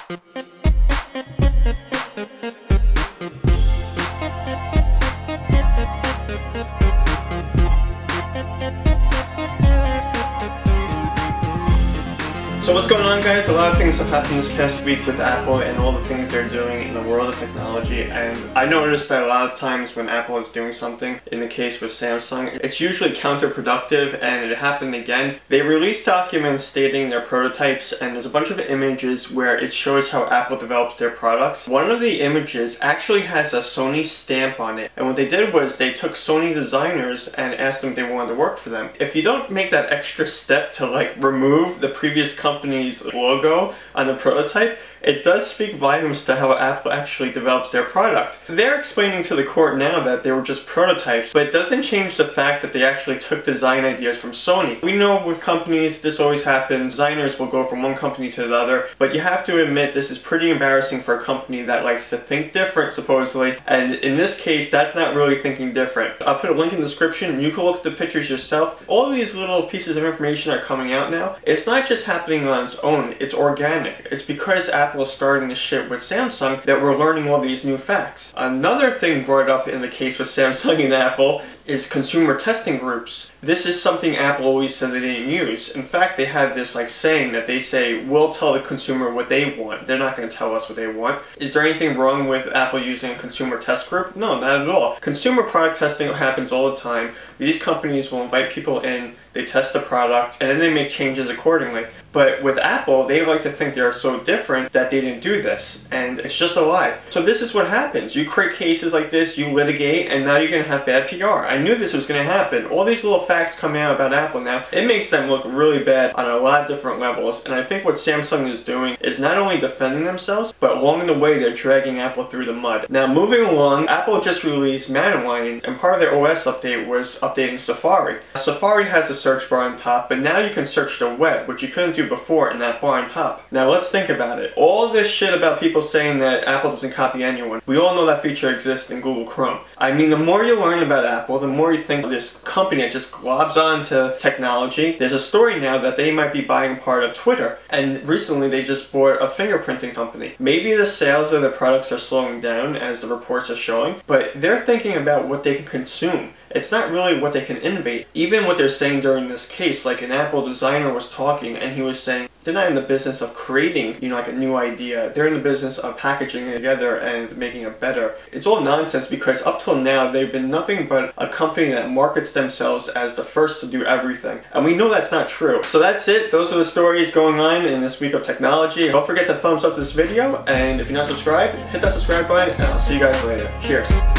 So what's going on, guys? A lot of things have happened this past week with Apple and all the things they're doing in the world of technology, and I noticed that a lot of times when Apple is doing something, in the case with Samsung, it's usually counterproductive, and it happened again. They released documents stating their prototypes, and there's a bunch of images where it shows how Apple develops their products. One of the images actually has a Sony stamp on it, and what they did was they took Sony designers and asked them if they wanted to work for them. If you don't make that extra step to remove the previous company's logo on the prototype, it does speak volumes to how Apple actually develops their product. They're explaining to the court now that they were just prototypes, but it doesn't change the fact that they actually took design ideas from Sony. We know with companies this always happens. Designers will go from one company to the other, but you have to admit this is pretty embarrassing for a company that likes to think different, supposedly, and in this case that's not really thinking different. I'll put a link in the description and you can look at the pictures yourself. All these little pieces of information are coming out now. It's not just happening on its own, it's organic. It's because Apple is starting to ship with Samsung that we're learning all these new facts. Another thing brought up in the case with Samsung and Apple is consumer testing groups. This is something Apple always said they didn't use. In fact, they have this saying that they say, we'll tell the consumer what they want. They're not going to tell us what they want. Is there anything wrong with Apple using a consumer test group? No, not at all. Consumer product testing happens all the time. These companies will invite people in, they test the product, and then they make changes accordingly. But with Apple, they like to think they're so different that they didn't do this, and it's just a lie. So this is what happens. You create cases like this, you litigate, and now you're going to have bad PR. I knew this was going to happen. All these little facts coming out about Apple now, it makes them look really bad on a lot of different levels, and I think what Samsung is doing is not only defending themselves, but along the way they're dragging Apple through the mud. Now moving along, Apple just released Manolines, and part of their OS update was updating Safari. Safari has a search bar on top, but now you can search the web, which you couldn't do before in that bar on top. Now let's think about it. All this shit about people saying that Apple doesn't copy anyone, we all know that feature exists in Google Chrome. I mean, the more you learn about Apple, the more you think of this company that just globs onto technology. There's a story now that they might be buying part of Twitter, and recently they just bought a fingerprinting company. Maybe the sales of their products are slowing down as the reports are showing, but they're thinking about what they can consume. It's not really what they can innovate. Even what they're saying during this case, like an Apple designer was talking and he was saying they're not in the business of creating, a new idea. They're in the business of packaging it together and making it better. It's all nonsense because up till now they've been nothing but a company that markets themselves as the first to do everything. And we know that's not true. So that's it. Those are the stories going on in this week of technology. Don't forget to thumbs up this video, and if you're not subscribed, hit that subscribe button, and I'll see you guys later. Cheers.